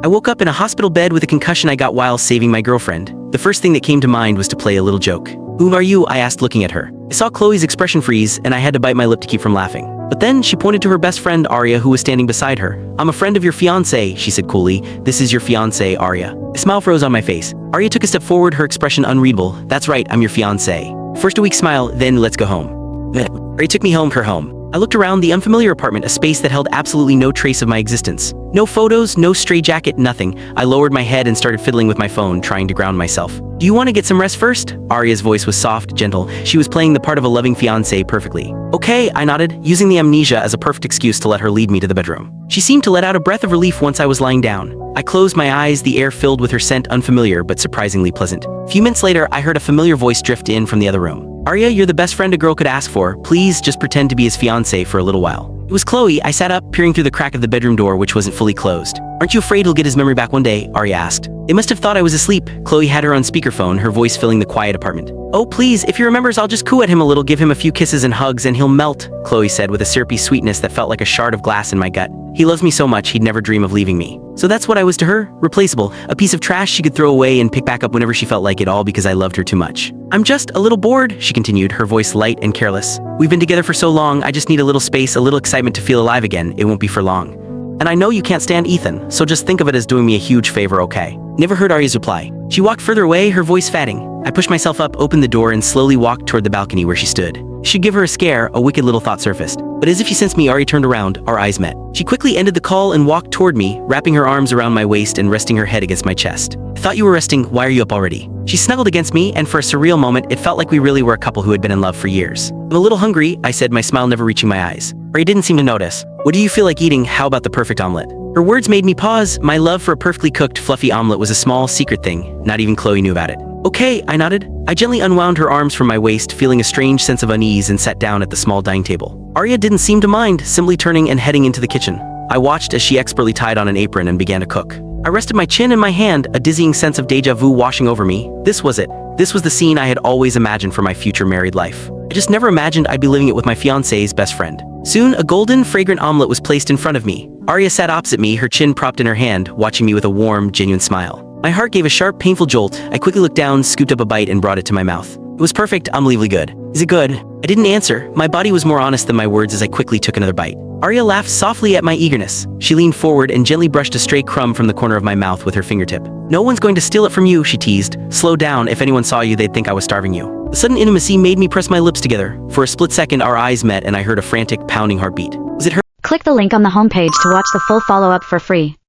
I woke up in a hospital bed with a concussion I got while saving my girlfriend. The first thing that came to mind was to play a little joke. "Who are you?" I asked, looking at her. I saw Chloe's expression freeze, and I had to bite my lip to keep from laughing. But then she pointed to her best friend, Arya, who was standing beside her. "I'm a friend of your fiancé," she said coolly. "This is your fiancé, Arya." A smile froze on my face. Arya took a step forward, her expression unreadable. "That's right, I'm your fiancé. First a weak smile, then let's go home." Arya took me home, her home. I looked around the unfamiliar apartment, a space that held absolutely no trace of my existence. No photos, no stray jacket, nothing. I lowered my head and started fiddling with my phone, trying to ground myself. "Do you want to get some rest first?" Arya's voice was soft, gentle. She was playing the part of a loving fiancé perfectly. "Okay," I nodded, using the amnesia as a perfect excuse to let her lead me to the bedroom. She seemed to let out a breath of relief once I was lying down. I closed my eyes, the air filled with her scent, unfamiliar but surprisingly pleasant. A few minutes later, I heard a familiar voice drift in from the other room. "Arya, you're the best friend a girl could ask for. Please just pretend to be his fiancé for a little while." It was Chloe. I sat up, peering through the crack of the bedroom door, which wasn't fully closed. "Aren't you afraid he'll get his memory back one day?" Arya asked. "They must have thought I was asleep." Chloe had her on speakerphone, her voice filling the quiet apartment. "Oh, please, if he remembers, I'll just coo at him a little, give him a few kisses and hugs, and he'll melt," Chloe said with a syrupy sweetness that felt like a shard of glass in my gut. "He loves me so much, he'd never dream of leaving me." So that's what I was to her? Replaceable. A piece of trash she could throw away and pick back up whenever she felt like it, all because I loved her too much. "I'm just a little bored," she continued, her voice light and careless. "We've been together for so long, I just need a little space, a little excitement to feel alive again. It won't be for long. And I know you can't stand Ethan, so just think of it as doing me a huge favor, okay?" Never heard Arya's reply. She walked further away, her voice fatting. I pushed myself up, opened the door, and slowly walked toward the balcony where she stood. Should give her a scare, a wicked little thought surfaced. But as if she sensed me, Arya turned around, our eyes met. She quickly ended the call and walked toward me, wrapping her arms around my waist and resting her head against my chest. "I thought you were resting, why are you up already?" She snuggled against me, and for a surreal moment, it felt like we really were a couple who had been in love for years. "I'm a little hungry," I said, my smile never reaching my eyes. Arya didn't seem to notice. "What do you feel like eating? How about the perfect omelet?" Her words made me pause. My love for a perfectly cooked, fluffy omelet was a small, secret thing. Not even Chloe knew about it. "Okay," I nodded. I gently unwound her arms from my waist, feeling a strange sense of unease, and sat down at the small dining table. Arya didn't seem to mind, simply turning and heading into the kitchen. I watched as she expertly tied on an apron and began to cook. I rested my chin in my hand, a dizzying sense of deja vu washing over me. This was it. This was the scene I had always imagined for my future married life. I just never imagined I'd be living it with my fiancé's best friend. Soon, a golden, fragrant omelet was placed in front of me. Arya sat opposite me, her chin propped in her hand, watching me with a warm, genuine smile. My heart gave a sharp, painful jolt. I quickly looked down, scooped up a bite, and brought it to my mouth. It was perfect, unbelievably good. "Is it good?" I didn't answer. My body was more honest than my words as I quickly took another bite. Arya laughed softly at my eagerness. She leaned forward and gently brushed a stray crumb from the corner of my mouth with her fingertip. "No one's going to steal it from you," she teased. "Slow down. If anyone saw you, they'd think I was starving you." The sudden intimacy made me press my lips together. For a split second, our eyes met, and I heard a frantic, pounding heartbeat. Was it her? Click the link on the homepage to watch the full follow-up for free.